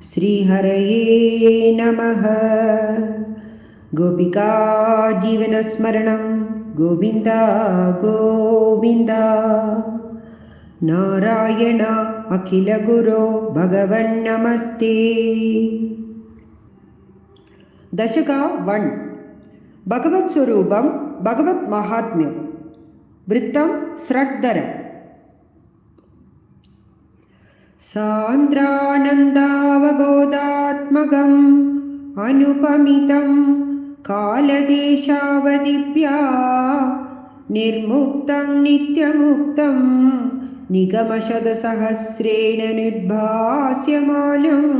श्रीहरये नमः। गोपिका जीवनस्मरणं गोविन्द गोविन्द। नारायण अखिलगुरो भगवन्नमस्ते। दशक 1 भगवत् स्वरूपं भगवत् महात्म्यं वृत्तं स्रग्धर। सान्द्रानन्दावबोधात्मकम् अनुपमितं कालदेशावधिभ्या निर्मुक्तं नित्यमुक्तं निगमशतसहस्रेण निर्भास्यमानम्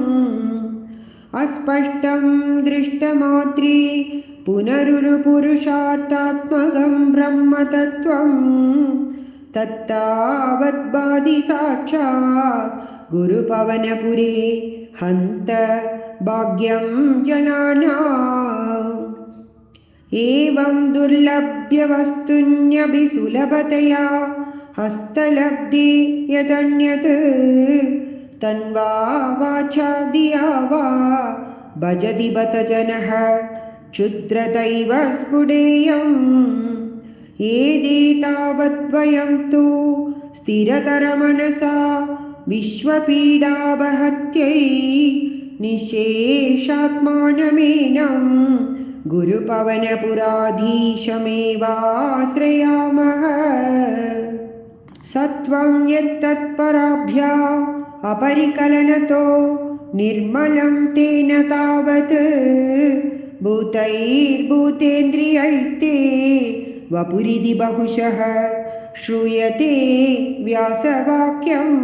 अस्पष्टं दृष्टमात्रे पुनरुरुपुरुषार्थात्मकं ब्रह्मतत्त्वं तत्तावद्बाधि साक्षात् गुरुपवनपुरे हन्त भाग्यं जनानाम्। एवं दुर्लभ्यवस्तुन्यभिसुलभतया हस्तलब्धे यदन्यत् तन्वा वाचा धिया वा भजति बत जनः क्षुद्रतैव स्फुटेयम्। एदेतावद्वयं तु स्थिरतरमनसा विश्वपीडावहत्यै निःशेषात्मानमेनं गुरुपवनपुराधीशमेवाश्रयामः। सत्वं यत्तत्पराभ्याम् अपरिकलनतो निर्मलं तेन तावत् भूतैर्भूतेन्द्रियैस्ते वपुरिति बहुशः श्रूयते व्यासवाक्यम्।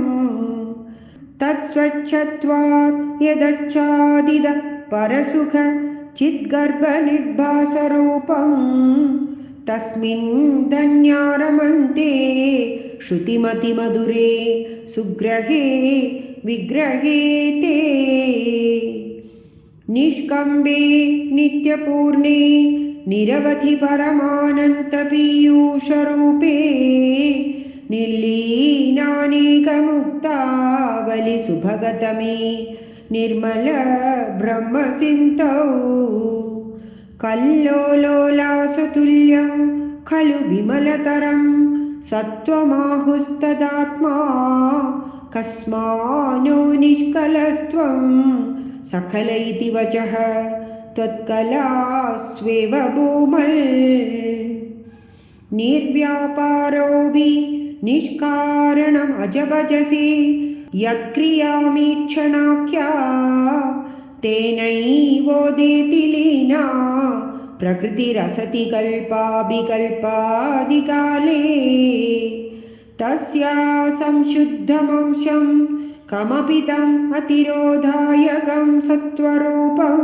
तत्स्वच्छत्वात् यदच्छादिद परसुख चिद्गर्भनिर्भासरूपं तस्मिन् धन्या रमन्ते श्रुतिमतिमधुरे सुग्रहे विग्रहे ते। निष्कम्बे नित्यपूर्णे निरवधि परमानन्तपीयूषरूपे निर्लीनानेकमुक्तावलिसुभगतमे निर्मल ब्रह्मसिन्धौ कल्लोलोलासतुल्यं खलु विमलतरं सत्त्वमाहुस्तदात्मा कस्मानो निष्कलस्त्वं सकल इति वचः त्वत्कलास्वेव भूमल्। निर्व्यापारोऽपि निष्कारणम् अजभजसि यत्क्रियामीक्षणाख्या तेनैवोदेति लीना प्रकृतिरसति कल्पाभिकल्पादिकाले। तस्या संशुद्धमंशं कमपि तम् अतिरोधायकं सत्त्वरूपं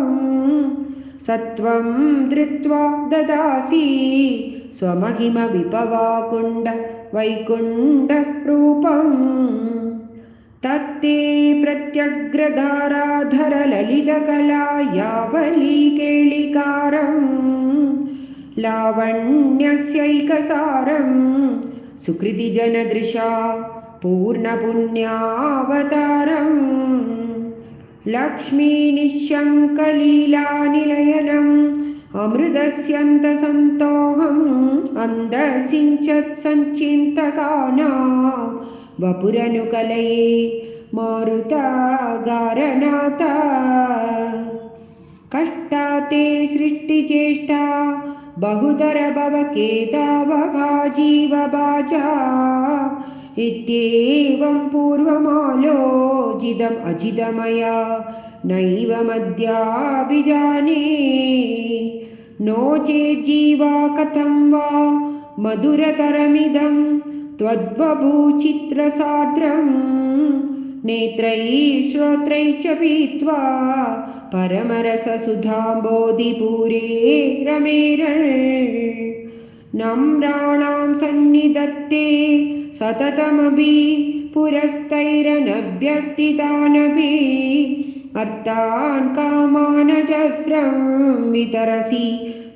सत्त्वं धृत्वा ददासि स्वमहिमविभवाकुण्ड वैकुण्ठरूपम्। तत्ते प्रत्यग्रधाराधरललितकला यावलीकेलिकारं लावण्यस्यैकसारं सुकृतिजनदृशा पूर्णपुण्यावतारम्। लक्ष्मीनिःशङ्कलीलानिलयनम् अमृतस्यन्तसन्तोहम् अन्धसिञ्चत्सञ्चिन्तकानां वपुरनुकलये मारुतागारनाथ। कष्टाते सृष्टिचेष्टा बहुधर भवकेतावघा जीवभाजा इत्येवं पूर्वमालोचितम् अजितमया नैवमद्याभिजाने। नो चेज्जीवा कथं वा मधुरतरमिदं त्वद्बभूचित्रसाद्रं नेत्रैः श्रोत्रैः च पीत्वा परमरससुधाम्बोधिपूरे रमेरन्। नम्राणां सन्निधत्ते सततमभि पुरस्तैरनभ्यर्थितानपि अर्थान् कामानजस्रं वितरसि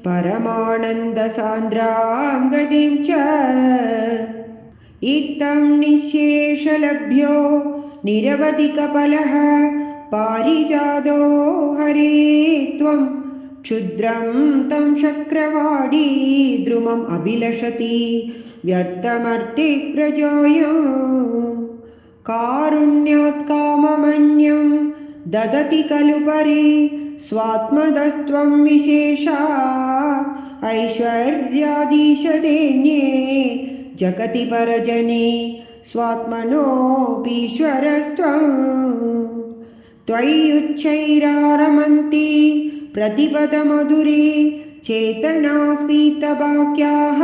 परमानन्दसान्द्रां गतिं च। इत्थं निःशेषलभ्यो निरवधिकफलः पारिजातो हरे त्वं क्षुद्रं तं शक्रवाडी द्रुमम् अभिलषति व्यर्थमर्थे प्रजोयम् कारुण्यात् काममन्यं ददति खलु परि स्वात्मदस्त्वं विशेषात् ऐश्वर्याधीशदेन्ये जगति परजने स्वात्मनोऽपीश्वरस्त्वं त्वय्युच्चैरारमन्ति प्रतिपदमधुरे चेतनास्फीतवाक्याः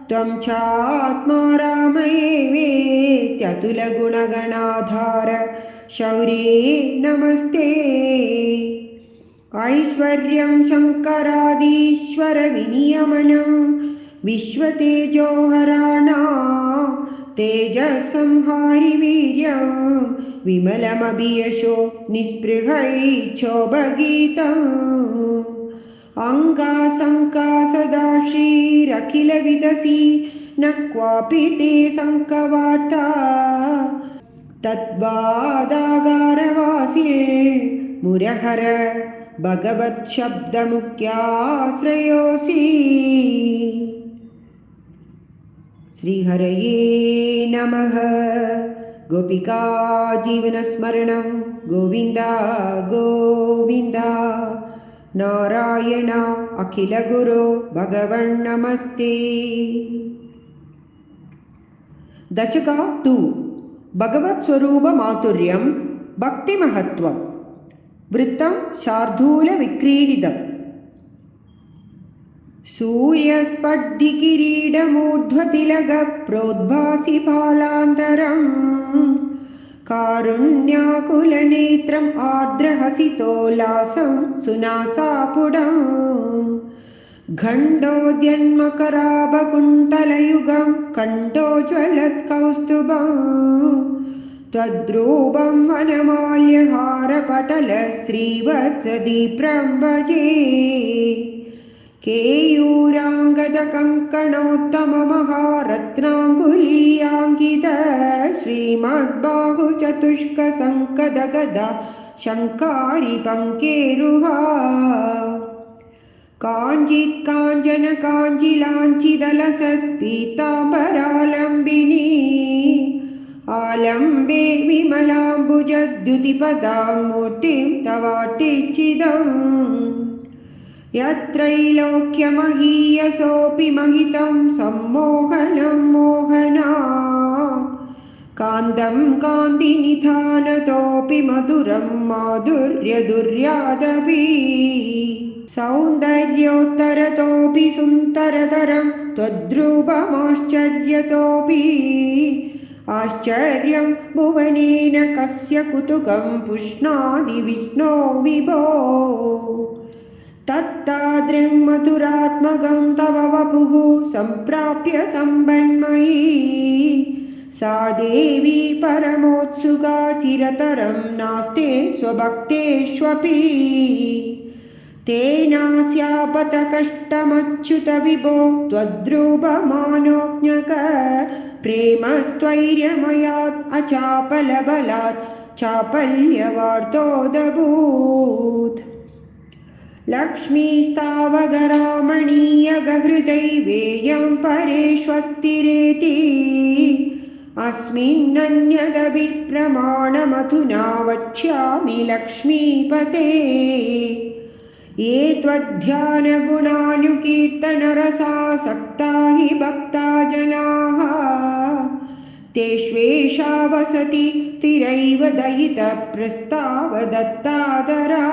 त्वं चात्मा राम एवेत्यतुलगुणगणाधार शौर्ये नमस्ते ऐश्वर्यं शङ्करादीश्वरविनियमनं विश्वतेजोहराणा तेजसंहारिवीर्यं विमलमभियशो निःस्पृहैच्छोभगीतम् अङ्गासङ्का श्रीरखिलविदसि न क्वापि ते शङ्कवार्ता तद्वादागारवासी मुरहर भगवच्छब्दमुख्याश्रयोऽसि श्रीहरये नमः गोपिका जीवनस्मरणं गोविन्द गोविन्द नारायण अखिलगुरो भगवन् नमस्ते। दशका 2 भगवत्स्वरूपमाधुर्यं भक्तिमहत्त्वं वृत्तं शार्दूलविक्रीडितम् सूर्यस्पर्धिकिरीटमूर्ध्वतिलकप्रोद्भासि फालान्तरम् कारुण्याकुलनेत्रम् आर्द्रहसितोल्लासं सुनासापुडम् घण्टोद्यन्मकराभकुण्टलयुगं कण्ठोज्ज्वलत्कौस्तुभम् त्वद्रूपं वनमाल्यहारपटल श्रीवत्सदीप्रं भजे केयूराङ्गदकङ्कणोत्तममहारत्नाङ्गुलीयाङ्कित श्रीमद्बाहुचतुष्कसङ्कदगदा शङ्कारी पङ्केरुहा काञ्चित् काञ्चन काञ्चिलाञ्छिदलसत्पीताम्बरालम्बिनी आलम्बे विमलाम्बुजद्युतिपदां मूर्तिं तवार्तिचिदम् यत्रैलोक्यमहीयसोऽपि महितं सम्मोहनं मोहनात् कान्तं कान्तिनिधानतोऽपि मधुरं माधुर्यदुर्यादपि सौन्दर्योत्तरतोऽपि सुन्दरतरं त्वद्रूपमाश्चर्यतोऽपि आश्चर्यं भुवनेन कस्य कुतुकं पुष्णादि विष्णो विभो तत्तादृं मधुरात्मकं तव वपुः सम्प्राप्य सम्बन्मयी सा देवी परमोत्सुका चिरतरं नास्ते स्वभक्तेष्वपि तेनास्यापतकष्टमच्युत विभो त्वद्रूपमानोज्ञक प्रेमस्त्वैर्यमयात् अचापलबलात् चापल्यवार्तोदभूत् लक्ष्मीस्तावगरामणीयगहृदैवेयं परेष्वस्तिरेति अस्मिन्नन्यदपि प्रमाणमधुना वक्ष्यामि लक्ष्मीपते ये त्वद्ध्यानगुणानुकीर्तनरसासक्ता हि भक्ता जनाः तेष्वेषा वसति स्थिरैव दयितप्रस्तावदत्तादरा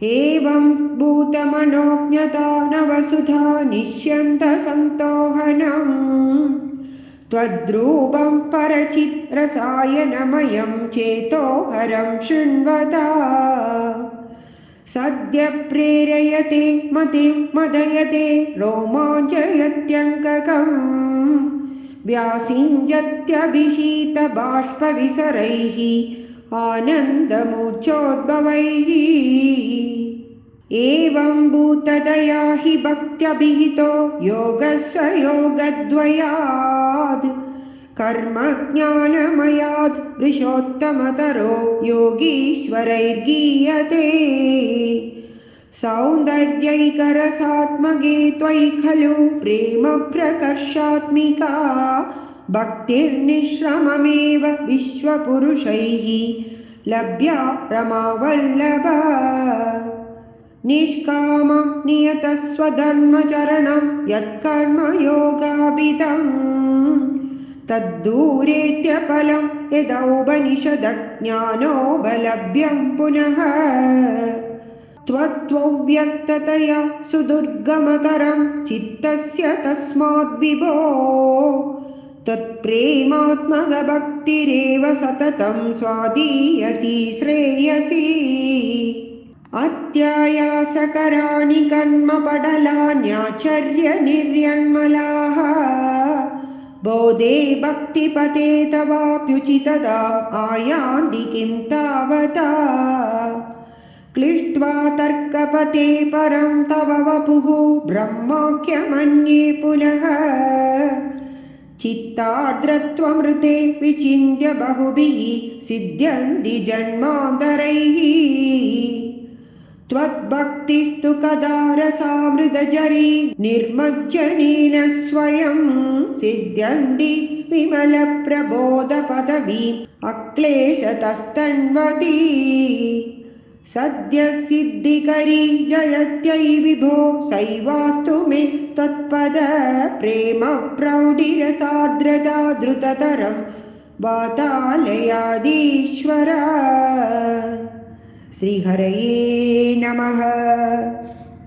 एवं भूतमनोज्ञता नवसुधा निश्यन्तसन्तोहनम् त्वद्रूपं परचिद्रसायनमयं चेतोहरं शृण्वता सद्य प्रेरयते मतिं मदयते रोमाञ्चयत्यङ्ककम् व्यासिञ्जत्यभिषीतबाष्पविसरैः आनन्दमूर्च्छोद्भवैः एवं भूतदया हि भक्त्यभिहितो योगः स योगद्वयात् कर्मज्ञानमयात् वृषोत्तमतरो योगीश्वरैर्गीयते सौन्दर्यैकरसात्मके त्वयि खलु प्रेम प्रकर्षात्मिका भक्तिर्निश्रममेव विश्वपुरुषैः लभ्या रमावल्लभ निष्कामं नियतस्वधर्मचरणं यत्कर्मयोगाभिधम् तद्दूरेत्यफलं यदौपनिषदज्ञानोपलभ्यं पुनः त्वव्यक्ततया सुदुर्गमतरं चित्तस्य तस्माद्विभो त्वत्प्रेमात्मकभक्तिरेव सततं स्वादीयसी श्रेयसी अत्यायासकराणि कर्मपडलान्याचर्य निर्यण्मलाः बोधे भक्तिपते तवाप्युचितदा आयान्ति किं तावता क्लिष्ट्वा तर्कपते परं तव वपुः ब्रह्माख्यमन्ये पुनः चित्तार्द्रत्वमृते विचिन्त्य बहुभिः सिद्ध्यन्ति जन्मान्तरैः त्वद्भक्तिस्तु कदा रसामृतजरी निर्मज्जनेन स्वयं सिद्ध्यन्ति विमलप्रबोधपदवीम् अक्लेशतस्तन्वती सद्यः सिद्धिकरी जयत्यै विभो सैवास्तु मे त्वत्पद प्रेम प्रौढिरसार्द्रता द्रुततरं वातालयादीश्वर श्रीहरये नमः।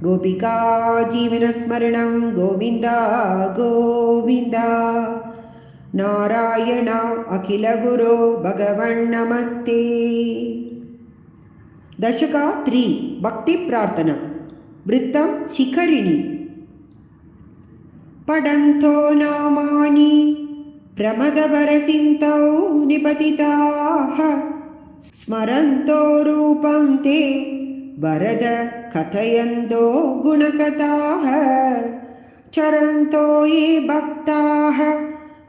गोपिका जीवनस्मरणं गोविन्द गोविन्द। नारायण अखिलगुरो भगवन्नमस्ते। दशका 3 भक्ति प्रार्थना। वृत्तं शिखरिणी। पठन्तो नामानि प्रमदवरसिन्धौ निपतिताः स्मरन्तो रूपं ते वरद कथयन्तो गुणकथाः चरन्तो ये भक्ताः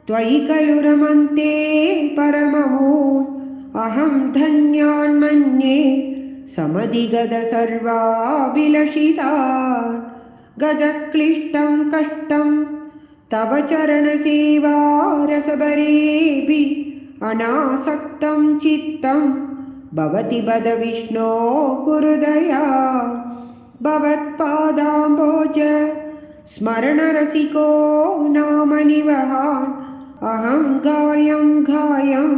त्वयि खलु रमन्ते परममून् अहं धन्यान्मन्ये समधिगत सर्वाभिलषितान् गतक्लिष्टं कष्टं तव चरणसेवा रसभरेऽपि अनासक्तं चित्तं भवति बद विष्णो कुरुदया भवत्पादाम्बोज स्मरणरसिको नामनिवहान् अहं गायं गायं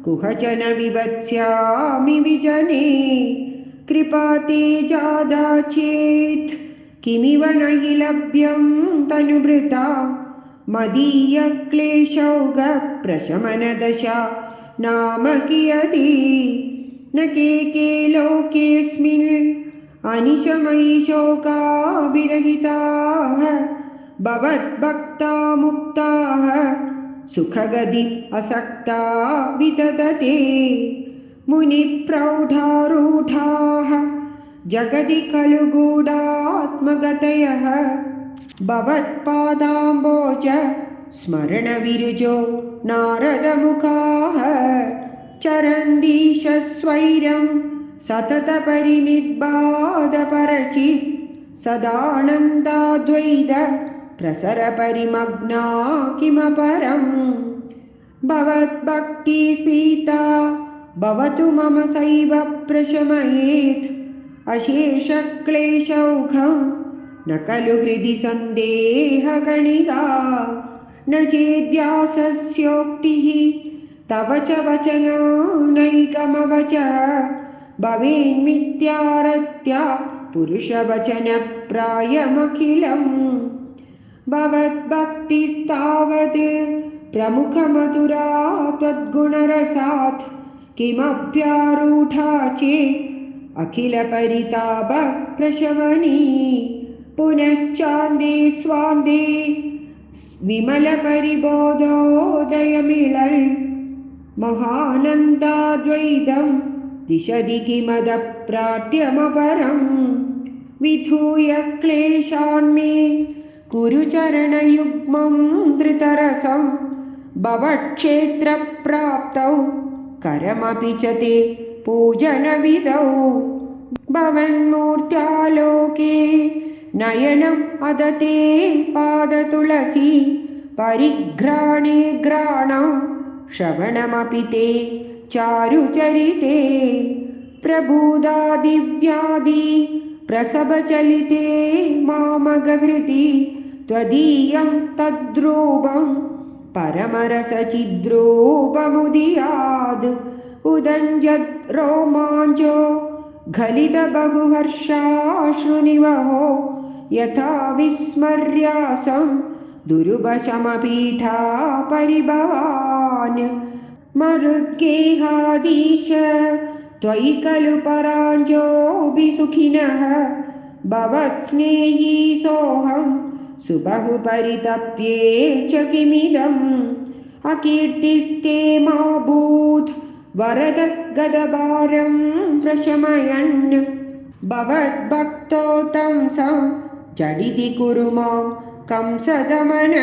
कुहचन विवत्स्यामि विजने कृपाते जादा चेत् किमिव नहि लभ्यं तनुभृता मदीयक्लेशौघप्रशमनदशा नाम कियती न के लोकेऽस्मिन् अनिशमयि शोका विरहिताः भवद्भक्ता मुक्ताः सुखगतिम् असक्ता विदधते मुनिप्रौढारूढाः जगति खलु गूढात्मगतयः भवत्पादाम्बोज स्मरणविरुजो नारदमुखाः चरन्दीशस्वैरं सततपरिनिर्बाधपरचित् सदानन्दाद्वैत प्रसरपरिमग्ना किमपरम् भवद्भक्तिस्फीता भवतु मम सैव प्रशमयेत् अशेषक्लेशौघं न खलु हृदि सन्देहगणिका न चेद्व्यासस्योक्तिः तव च वचनानैकमवच भवेन्मिथ्यारत्या पुरुषवचनप्रायमखिलम् भवद्भक्तिस्तावत् प्रमुखमधुरा त्वद्गुणरसात् किमप्यारूढा चेत् अखिलपरितापप्रशमनी पुनश्चान्दे स्वान्दे विमलपरिबोधोदयमिळल् महानन्दाद्वैतं दिशदि किमदप्रार्थ्यमपरम् विधूय क्लेशान्मे कुरु चरणयुग्मं धृतरसं भवक्षेत्रप्राप्तौ करमपि च ते पूजनविधौ भवन्मूर्त्यालोके नयनम् अदते पादतुलसी परिघ्राणे घ्राणं श्रवणमपि ते चारुचरिते प्रबुदादिव्याधि प्रसभचलिते मामगहृति त्वदीयं तद्रूपं परमरसचिद्रूपमुदीयाद् उदञ्जद् रोमाञ्चो गलितबहुहर्षाश्रुनिवहो यथा विस्मर्यासं दुरुपशमपीठा परिभवान् मरुद्गेहाधीश त्वयि खलु पराञ्जोऽभिसुखिनः भवत्स्नेही सोऽहं सुबहु परितप्ये च किमिदम् अकीर्तिस्ते माभूत् वरद गदभारं प्रशमयन् भवद्भक्तो तं सं जडिति कुरु मां कंसदमन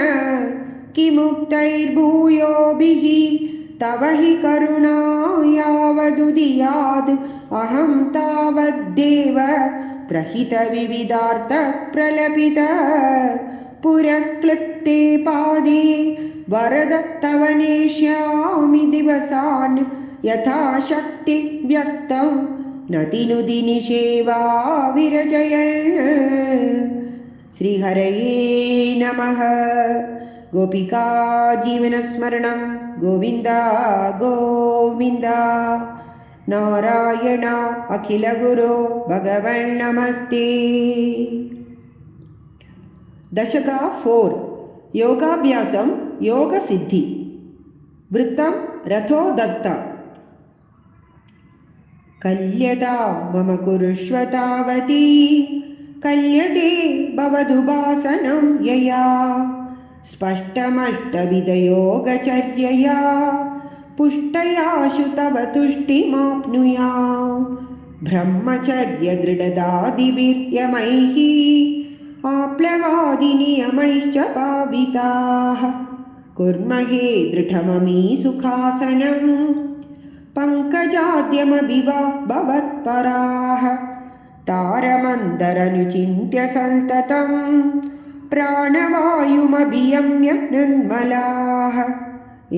किमुक्तैर्भूयोभिः तव हि करुणा यावदुदीयाद् अहं तावद्देव प्रहितविविधार्थप्रलपित पुरक्लिप्ते पादे वरद तव नेष्यामि दिवसान् यथाशक्ति व्यक्तं नतिनुदिनि सेवा विरचयन् श्रीहरये नमः। गोपिका जीवनस्मरणं गोविन्द गोविन्द। नारायण अखिलगुरो भगवन् नमस्ते। दशका 4 योगाभ्यासं योगसिद्धि। वृत्तं रथो दत्त। कल्यता मम कुरुष्व तावती कल्यते भवदुपासनं यया स्पष्टमष्टविधयोगचर्यया पुष्टयाशु तव तुष्टिमाप्नुयाम् ब्रह्मचर्यदृढदादिवीर्यमैः आप्लवादिनियमैश्च पाविताः कुर्महे दृढममी सुखासनं पङ्कजाद्यमभिवा भवत्पराः तारमन्दरनुचिन्त्य सन्ततं प्राणवायुमभियम्य निर्मलाः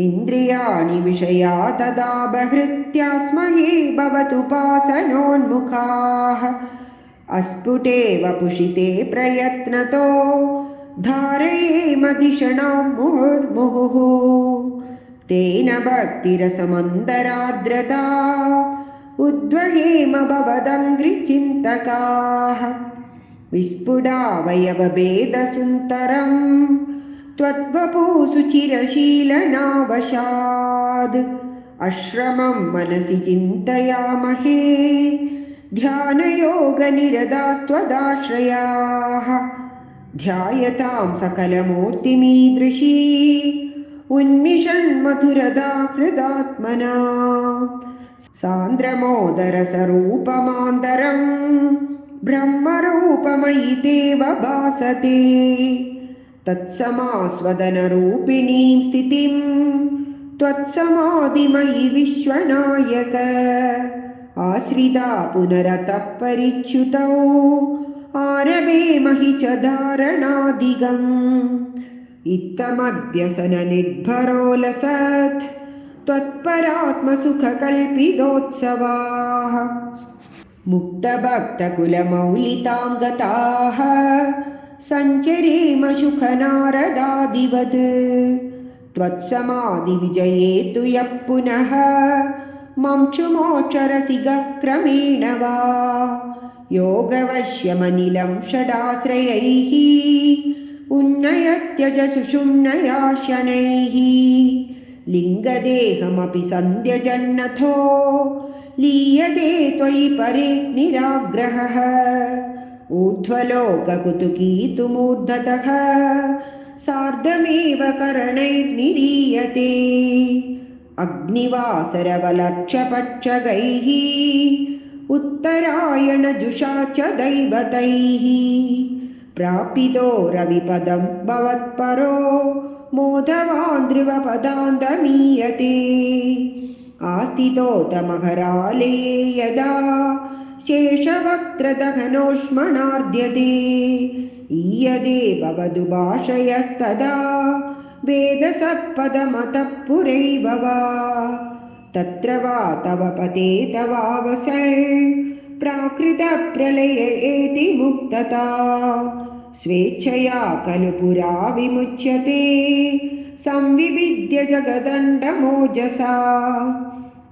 इन्द्रियाणि विषया तदा बहृत्यास्महे भवतुपासनोन्मुखाः अस्फुटे वपुषिते प्रयत्नतो धारयेमधिषणां मुहुर्मुहुः तेन भक्तिरसमन्दरार्द्रता उद्वहेम भवदङ्घ्रिचिन्तकाः विस्फुटावयवभेदसुन्दरं त्वद्वपुषु चिरशीलनावशाद् अश्रमं मनसि चिन्तयामहे ध्यानयोगनिरतास्त्वदाश्रयाः ध्यायतां सकलमूर्तिमीदृशी उन्मिषन्मधुरदा हृदात्मना सान्द्रमोदरसरूपमान्तरं ब्रह्मरूपमयि देव भासते तत्समास्वदनरूपिणीं स्थितिं त्वत्समाधिमयि विश्वनायक आश्रिता पुनरतः परिच्युतौ आरभेमहि च धारणादिगम् इत्थमभ्यसननिर्भरोलसत् त्वत्परात्मसुखकल्पितोत्सवाः मुक्तभक्तकुलमौलितां गताः सञ्चरेम शुकनारदादिवत् त्वत्समाधिविजये तु यः पुनः मंशुमोक्षरसिगक्रमेण वा योगवश्यमनिलं षडाश्रयैः उन्नयत्यज सुषुम्नया शनैः लिङ्गदेहमपि सन्ध्यजन्नथो लीयते त्वयि परे निराग्रहः ऊर्ध्वलोककुतुकीतुमूर्धतः सार्धमेव करणैर्निरीयते अग्निवासरवलक्षपक्षगैः उत्तरायणजुषा च दैवतैः प्रापितो रविपदं भवत्परो मोदवान् ध्रुवपदान्तमीयते आस्थितोतमहराले यदा शेषवक्त्रदहनोष्मणार्ध्यते ईयदे भवतु भाषयस्तदा वेदसत्पदमतः पुरैव वा तत्र वा तव पते तवावसन् प्राकृतप्रलय एति मुक्तता स्वेच्छया खलु पुरा विमुच्यते संविविद्य जगदण्डमोजसा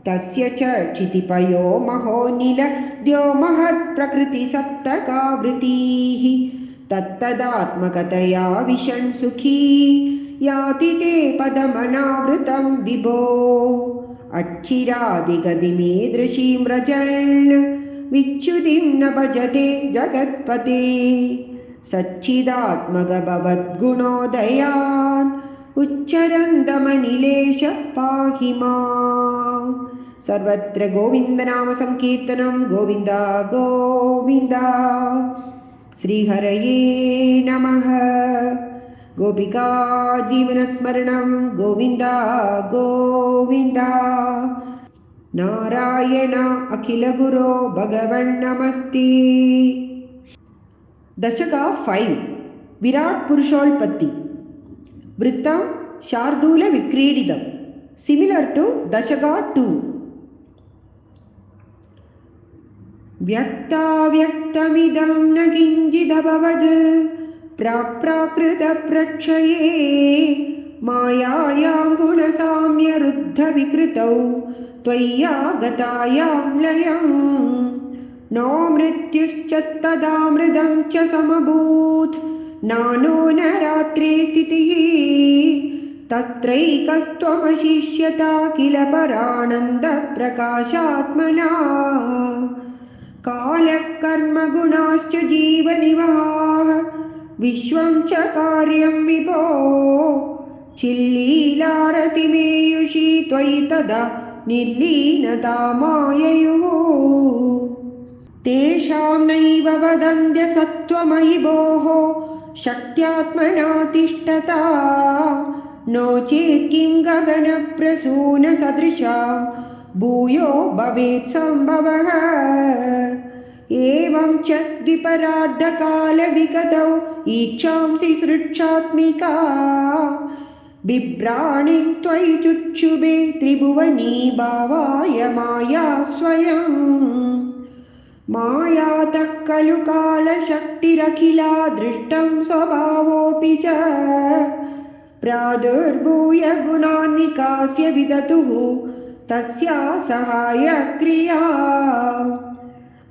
तस्य च क्षितिपयो महोनिल द्योमहत्प्रकृतिसप्तकावृत्तिः तत्तदात्मकतया विशन् सुखी याति ते पदमनावृतं विभो अच्छिरादिगतिमीदृशीं व्रजन् विच्युतिं न भजते जगत्पते सच्चिदात्मकभवद्गुणोदयान् उच्चरन्दमनिलेश पाहि माम् सर्वत्र गोविन्दनाम संकीर्तनं गोविन्द गोविन्द श्रीहरये नमः गोपिका जीवनस्मरणं गोविन्द गोविन्द नारायण अखिलगुरो भगवन्नमस्ते दशका 5 विराट पुरुषोल्पत्ति वृत्तं शार्दूल विक्रीडितं सिमिलर टू दशका 2 व्यक्ताव्यक्तमिदं न किञ्चिदभवद् प्राक्प्राकृतप्रक्षये मायायां गुणसाम्यरुद्धविकृतौ त्वय्यागतायां लयं नो मृत्युश्च तदामृतं च समभूत् नानो न रात्रे स्थितिः तत्रैकस्त्वमशिष्यता किल परानन्दप्रकाशात्मना कालकर्मगुणाश्च जीवनिवहाः विश्वं च कार्यं विभो चिल्लीलारतिमेयुषी त्वयि तदा निर्लीनता माययुः तेषां नैव वदन्त्य सत्त्वमयि भोः शक्त्यात्मना तिष्ठता नो चेत् किं गगनप्रसूनसदृशां भूयो भवेत् सम्भवः एवं च द्विपरार्धकालविगतौ ईक्षांसि सृक्षात्मिका बिभ्राणि त्वयि चुक्षुभे त्रिभुवनी भावाय माया स्वयं मायातः खलु कालशक्तिरखिला दृष्टं स्वभावोऽपि च प्रादुर्भूय गुणान् विकास्य विदतुः तस्या सहायक्रिया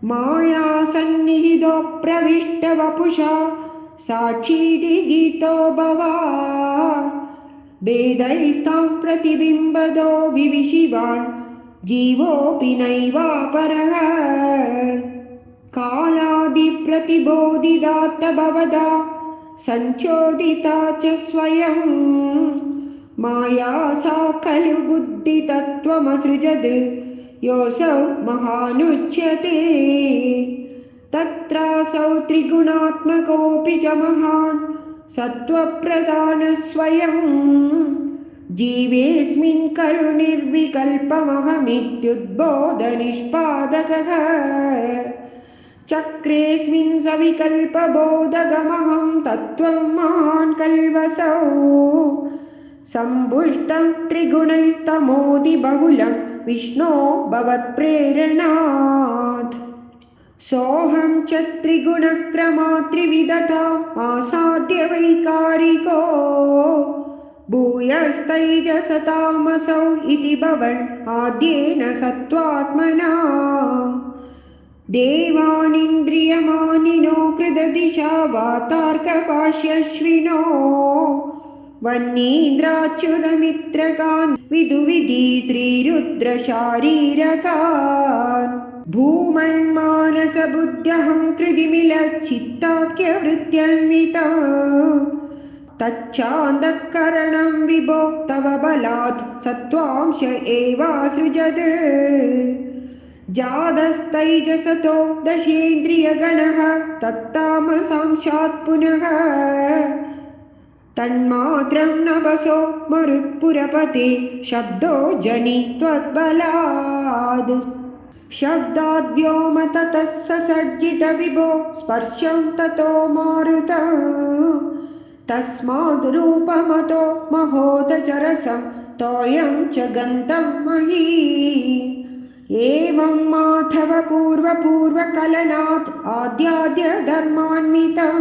माया सन्निहितो प्रविष्टवपुषा साक्षीति गीतो भवान् भेदैस्तां प्रतिबिम्बदो विविशिवान् जीवोऽपि नैवापरः कालादिप्रतिबोधिदात्त भवदा संचोदिता च स्वयं माया सा खलु बुद्धितत्त्वमसृजद् योऽसौ महानुच्यते तत्रासौ त्रिगुणात्मकोऽपि च महान् सत्त्वप्रधानः स्वयं जीवेऽस्मिन् खलु निर्विकल्पमहमित्युद्बोधनिष्पादकः चक्रेऽस्मिन् सविकल्पबोधगमहं तत्त्वं महान् कल्वसौ सम्पुष्टं त्रिगुणैस्तमोदिबहुलं विष्णो भवत्प्रेरणात् सोऽहं च त्रिगुणक्रमात्रिविधताम् आसाद्य वैकारिको भूयस्तैजसतामसौ इति भवन् आद्येन सत्त्वात्मना देवानिन्द्रियमानिनो कृतदिशा वातार्कपाश्यश्विनो वह्नीन्द्राच्युतमित्रकान् विदुविधि श्रीरुद्रशारीरकान् भूमन्मानसबुद्ध्यहं कृतिमिलच्चित्ताख्यवृत्त्यन्विता तच्चान्दःकरणं विभो तव बलात् सत्त्वांश एवासृजत् जातस्तैजसतो दशेन्द्रियगणः तत्तामसांशात् पुनः तन्मात्रं नभसो मरुत्पुरपते शब्दो जनि त्वद्बलाद् शब्दाद्व्योम ततः ससर्जित विभो स्पर्शं ततो मारुतः तस्माद् रूपमतो महोदचरसं तोयं च गन्तं मही एवं माधव पूर्वपूर्वकलनात् आद्याद्य धर्मान्वितं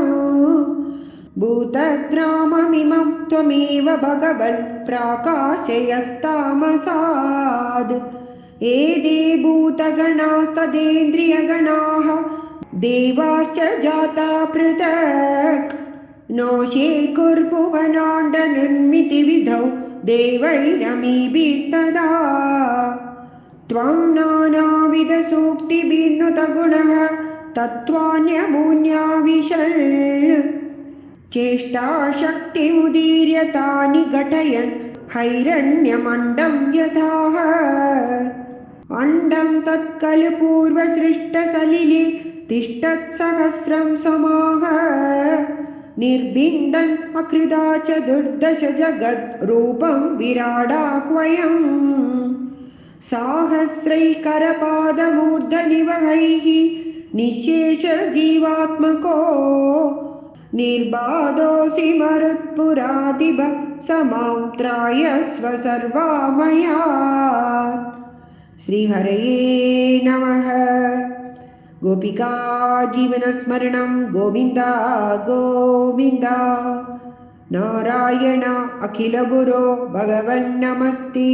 भूतग्राममिमं त्वमेव भगवन् प्राकाशयस्तामसाद् एते भूतगणास्तदेन्द्रियगणाः देवाश्च जाता पृथक् नोषे कुर्भुवनाण्डनिर्मितिविधौ देवैरमीभिस्तदा त्वं नानाविधसूक्तिभिर्नुतगुणः तत्त्वान्यमून्याविशन् चेष्टाशक्तिमुदीर्य तानि घटयन् हैरण्यमण्डं यथाह अण्डं तत्कलु पूर्वसृष्टसलिले तिष्ठत्सहस्रं समाह निर्बिन्दन् अकृदा च दुर्दश जगद्रूपं विराडाह्वयम् साहस्रैकरपादमूर्धनिवहैः निःशेषजीवात्मको निर्बाधोऽसि मरुत्पुरादिभ समां त्रायस्व सर्वामयात् श्रीहरये नमः। गोपिका जीवनस्मरणं गोविन्द गोविन्द नारायण अखिलगुरो भगवन् नमस्ते।